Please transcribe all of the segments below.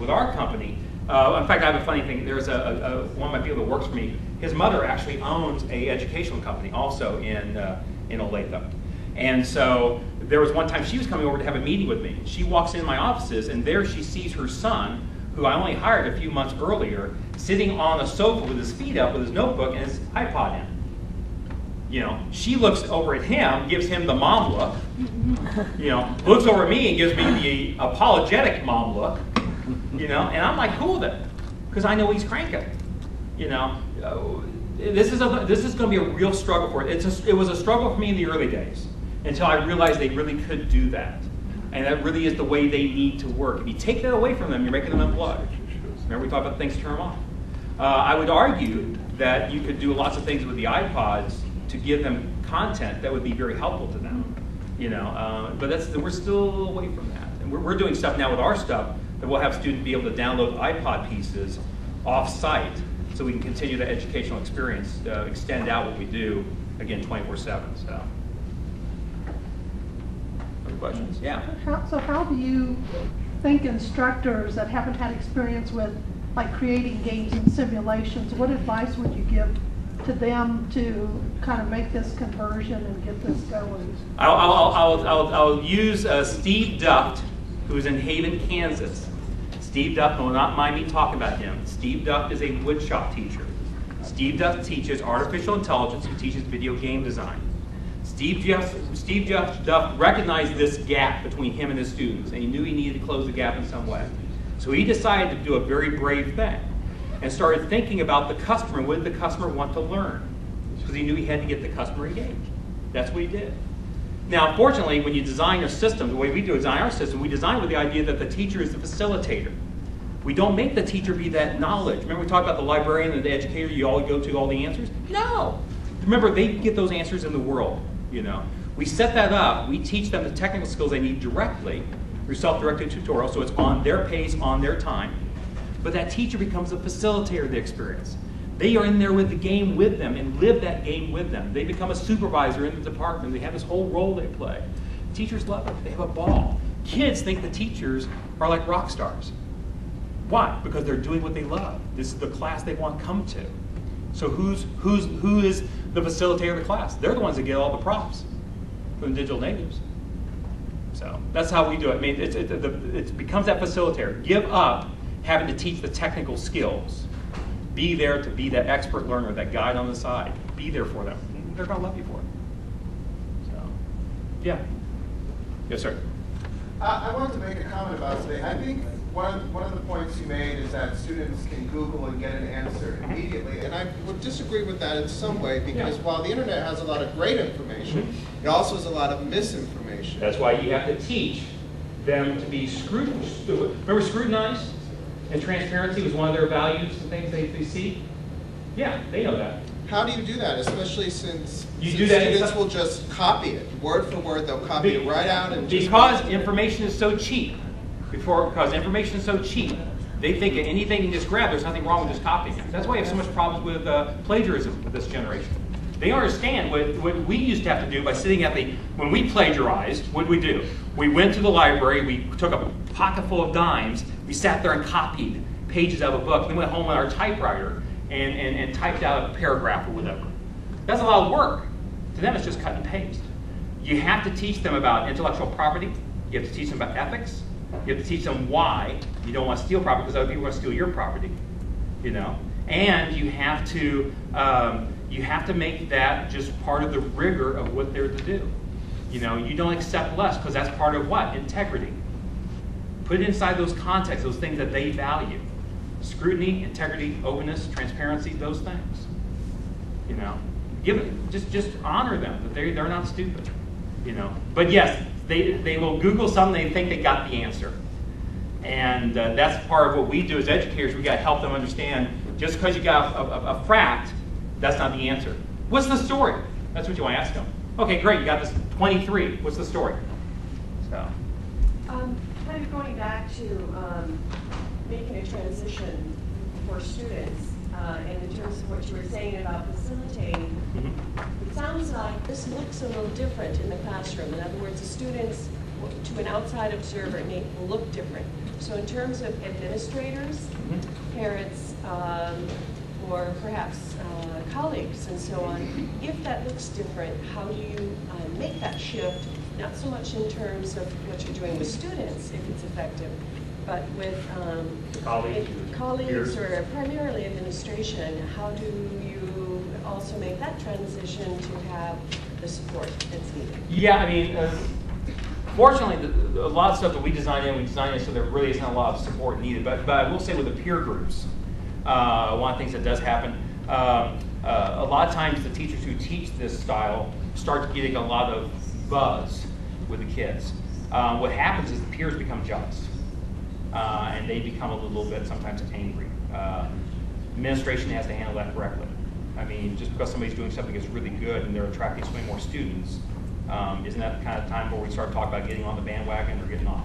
With our company, in fact, I have a funny thing. There's one of my people that works for me. His mother actually owns a educational company also in Olathe. And so there was one time she was coming over to have a meeting with me. She walks in my offices, and there she sees her son, who I only hired a few months earlier, sitting on a sofa with his feet up with his notebook and his iPod in. You know, she looks over at him, gives him the mom look. You know, looks over at me and gives me the apologetic mom look. You know, and I'm like cool with it because I know he's cranking. You know, this is going to be a real struggle for it. It was a struggle for me in the early days until I realized they really could do that, and that really is the way they need to work. If you take that away from them, you're making them unplug. Remember we talked about things turn them off. I would argue that you could do lots of things with the iPods to give them content that would be very helpful to them. You know, but we're still away from that, and we're doing stuff now with our stuff that we'll have students be able to download iPod pieces off-site so we can continue the educational experience, extend out what we do, again, 24/7. So, other questions? Yeah. So how do you think instructors that haven't had experience with like creating games and simulations, what advice would you give to them to kind of make this conversion and get this going? I'll use Steve Duft, who's in Haven, Kansas. Steve Duft will not mind me talking about him. Steve Duft is a woodshop teacher. Steve Duft teaches artificial intelligence and teaches video game design. Steve Duft recognized this gap between him and his students, and he knew he needed to close the gap in some way. So he decided to do a very brave thing and started thinking about the customer. What did the customer want to learn? Because he knew he had to get the customer engaged. That's what he did. Now, fortunately, when you design your system, the way we design our system, we design with the idea that the teacher is the facilitator. We don't make the teacher be that knowledge. Remember we talked about the librarian and the educator, you all go to all the answers? No. Remember, they get those answers in the world, you know. We set that up, we teach them the technical skills they need directly through self-directed tutorial, so it's on their pace, on their time. But that teacher becomes a facilitator of the experience. They are in there with the game with them and live that game with them. They become a supervisor in the department. They have this whole role they play. Teachers love it. They have a ball. Kids think the teachers are like rock stars. Why? Because they're doing what they love. This is the class they want to come to. So who is the facilitator of the class? They're the ones that get all the props from the digital natives. So that's how we do it. I mean, it becomes that facilitator. Give up having to teach the technical skills. Be there to be that expert learner, that guide on the side. Be there for them. They're going to love you for it. So, yeah. Yes, sir. I wanted to make a comment about today. I think one of the points you made is that students can Google and get an answer immediately. And I would disagree with that in some way because while the internet has a lot of great information, it also has a lot of misinformation. That's why you have to teach them to be scrutinized. Remember scrutinized? And transparency was one of their values and things they see? Yeah, they know that. How do you do that, especially since students will just copy it, word for word, they'll copy it right out and because information is so cheap. Because information is so cheap, they think anything you can just grab, there's nothing wrong with just copying it. That's why you have so much problems with plagiarism with this generation. They understand what we used to have to do by sitting at when we plagiarized, what did we do? We went to the library, we took a pocket full of dimes, we sat there and copied pages out of a book, then went home on our typewriter and typed out a paragraph or whatever. That's a lot of work. To them, it's just cut and paste. You have to teach them about intellectual property. You have to teach them about ethics. You have to teach them why you don't want to steal property because other people want to steal your property. You know, and you have to make that just part of the rigor of what they're to do. You know, you don't accept less because that's part of what? Integrity. Put it inside those contexts, those things that they value. Scrutiny, integrity, openness, transparency, those things. You know, just honor them that they're not stupid. You know, but yes, they will Google something they think they got the answer, and that's part of what we do as educators. We got to help them understand. Just because you got a fact, that's not the answer. What's the story? That's what you want to ask them. Okay, great. You got this 23. What's the story? So. Kind of going back to making a transition for students, and in terms of what you were saying about facilitating, it sounds like this looks a little different in the classroom. In other words, the students, to an outside observer, may look different. So in terms of administrators, parents, or perhaps colleagues and so on, if that looks different, how do you make that shift, not so much in terms of what you're doing with students, if it's effective, but with colleagues or primarily administration, how do you also make that transition to have the support that's needed? Yeah, I mean, fortunately, a lot of stuff that we design in so there really isn't a lot of support needed. But I will say with the peer groups, one of the things that does happen, a lot of times the teachers who teach this style start getting a lot of buzz with the kids. What happens is the peers become jealous, and they become a little bit sometimes angry. Administration has to handle that correctly. I mean, just because somebody's doing something that's really good and they're attracting so many more students, isn't that the kind of time where we start talking about getting on the bandwagon or getting off,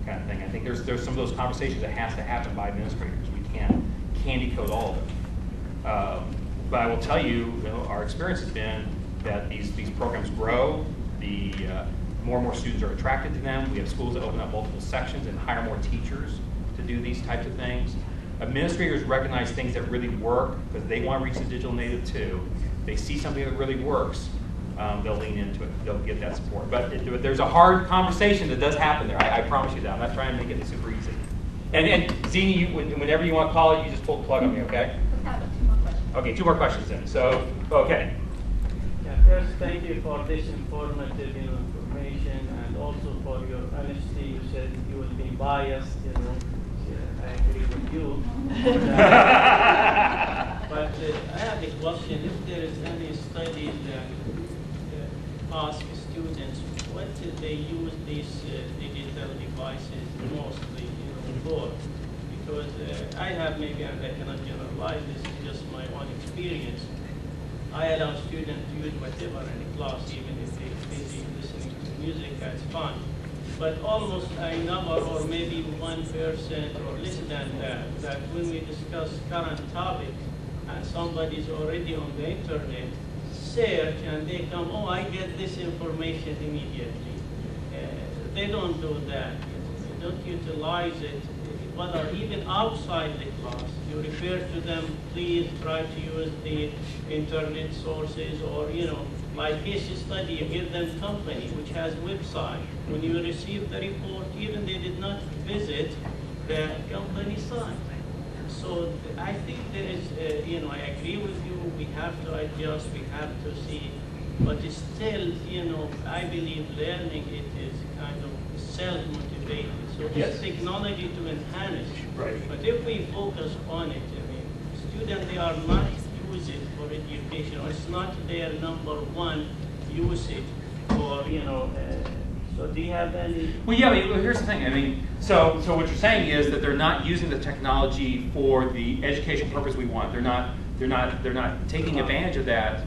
kind of thing? I think there's some of those conversations that has to happen by administrators. We can't candy coat all of it. But I will tell you, our experience has been that these programs grow. The more and more students are attracted to them. We have schools that open up multiple sections and hire more teachers to do these types of things. Administrators recognize things that really work because they want to reach the digital native too. They see something that really works, they'll lean into it. They'll get that support. But there's a hard conversation that does happen there. I promise you that. I'm not trying to make it super easy. And Zini, whenever you want to call it, you just pull the plug on me, okay? Let's have 2 more questions. Okay, 2 more questions then. So, okay. Yeah, first, thank you for this informative information and also for your honesty. You said you will be biased, I agree with you. But I have a question. If there is any study that ask students what do they use these digital devices mostly for? Because I have maybe, I cannot generalize, this is just my own experience. I allow students to use whatever in the class, even if they're busy listening to music, that's fine. But almost I never, or maybe 1% or less than that when we discuss current topics and somebody's already on the internet, search and they come, oh, I get this information immediately. They don't do that. They don't utilize it, whether even outside the class. You refer to them, please try to use the internet sources, or, my case study, you give them company, which has website. When you receive the report, even they did not visit the company site. So I think there is, I agree with you, we have to adjust, we have to see, but still, I believe learning it is kind of self-motivated. So Yes. it's technology to enhance it. Right. But if we focus on it, students, they are not use it for education, or it's not their number one usage for, so do you have any? Well, yeah, here's the thing. So what you're saying is that they're not using the technology for the education purpose we want. They're not taking advantage of that.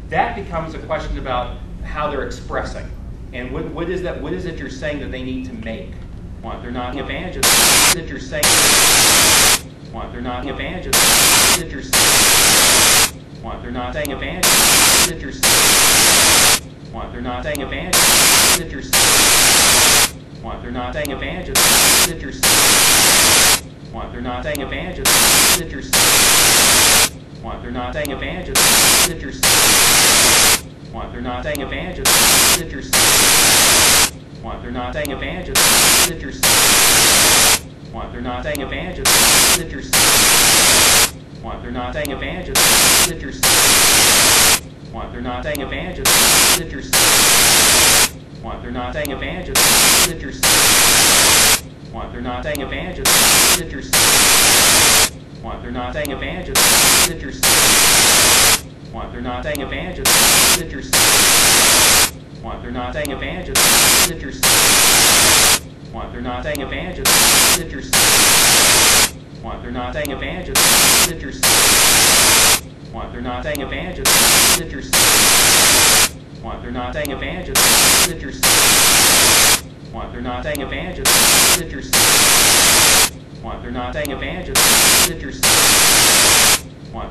That becomes a question about how they're expressing, and what is that? What is it you're saying that they need to make? They're not taking advantage of that you're saying. They're not taking advantage of that you're saying. They're not taking advantage of that you're saying. They're not taking advantage of that you're saying. They're not taking advantage of that you're saying. They're not taking advantage of that you're saying. They're not taking advantage of that you're saying. They're not taking advantage of that you're saying. They're not taking advantage of that you're saying. They're not taking advantage of that you're saying. They're not taking advantage of that you're saying. They're not taking advantage of that you're saying. They're not taking advantage of that you're saying. They're not taking advantage of that you're saying. They're not taking advantage of that you're saying. They're not taking advantage of that you're saying. They're not taking advantage of that you're saying. They're not taking advantage of that you're saying. They're not taking advantage of that you're saying. They're not taking advantage of that you're saying. They're not taking advantage of that you're saying. They're not taking advantage of that you're saying. They're not taking advantage of that you're saying. They're not taking advantage of that you're saying.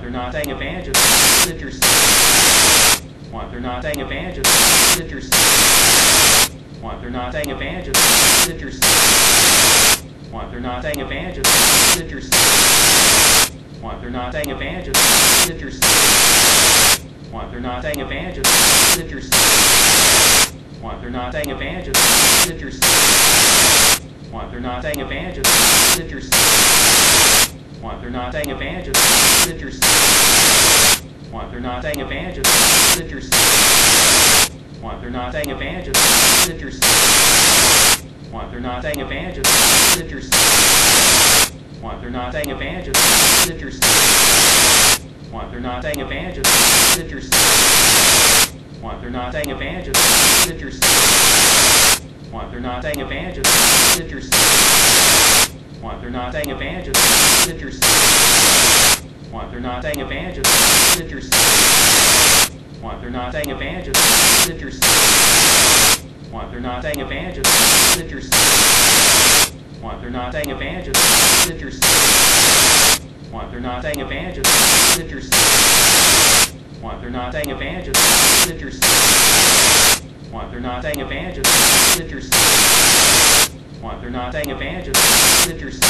They're not taking advantage of that you're saying. They're not taking advantage of that you're saying. Want they're not taking advantage of teachers. Want they're not taking advantage of teachers. Want they're not taking advantage of teachers. Want they're not taking advantage of teachers. Want they're not taking advantage of teachers. Want they're not taking advantage of teachers. Want they're not taking advantage of teachers. Want they're not taking advantage of teachers. Want they're not taking advantage of teachers. Want they're not taking advantage of teachers. Want they're not taking advantage of teachers. Want they're not taking advantage of teachers. Want they're not taking advantage of teachers. Want they're not taking advantage of teachers. Want they're not taking advantage of teachers. Want they're not taking advantage of teachers. Want they're not taking advantage of teachers. Want they're not taking advantage of teachers. Want they're not taking advantage of teachers. Want they're not taking advantage of teachers. Want they're not taking advantage of teachers. Want they're not taking advantage of teachers. Want they're not taking advantage of teachers. Want they're not taking advantage of teachers.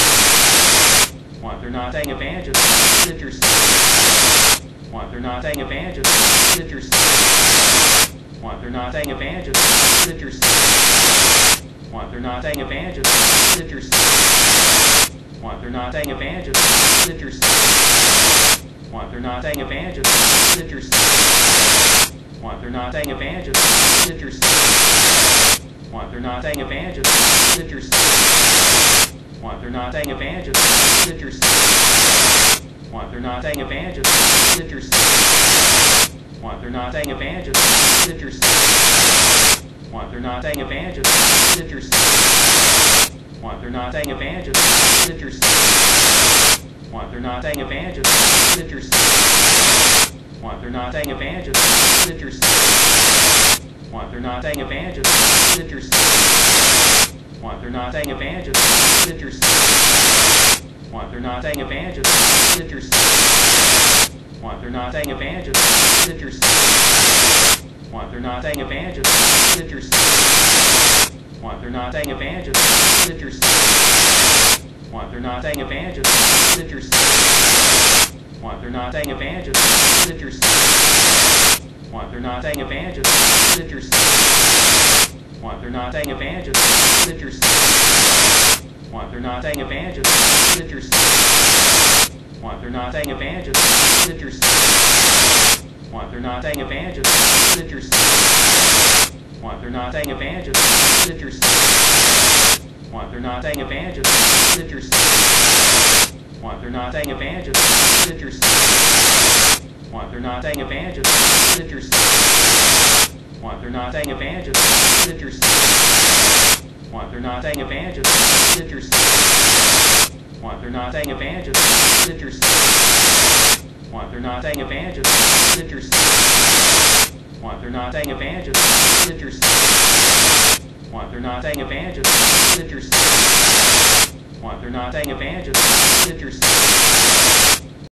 Want they're not taking advantage of teachers. Want they're not taking advantage of teachers. Want they're not taking advantage of teachers. Want they're not taking advantage of teachers. Want they're not taking advantage of teachers. Want they're not taking advantage of teachers. Want they're not taking advantage of teachers. Want they're not taking advantage of teachers. Want they're not taking advantage of teachers. Want they're not taking advantage of teachers. Want they're not taking advantage of teachers. Want they're not taking advantage of teachers. Want they're not taking advantage of teachers. Want they're not taking advantage of teachers. Want they're not taking advantage of teachers. Want they're not taking advantage of teachers. Want they're not taking advantage of teachers. Want they're not taking advantage of teachers. Want they're not taking advantage of teachers. Want they're not taking advantage of teachers. Want they're not taking advantage of teachers. Want they're not taking advantage of teachers. Want they're not taking advantage of teachers. Want they're not taking advantage of teachers. Want they're not taking advantage of teachers. Want they're not taking advantage of teachers. Want they're not taking advantage of teachers. Want they're not taking advantage of teachers. Want they're not taking advantage of teachers. Want they're not taking advantage of teachers. Want they're not taking advantage of teachers. Want they're not taking advantage of teachers. Want they're not taking advantage of teachers. Want they're not taking advantage of teachers. Want they're not taking advantage of teachers. Want they're not taking advantage of teachers. Want they're not taking advantage of teachers. Want they're not taking advantage of teachers.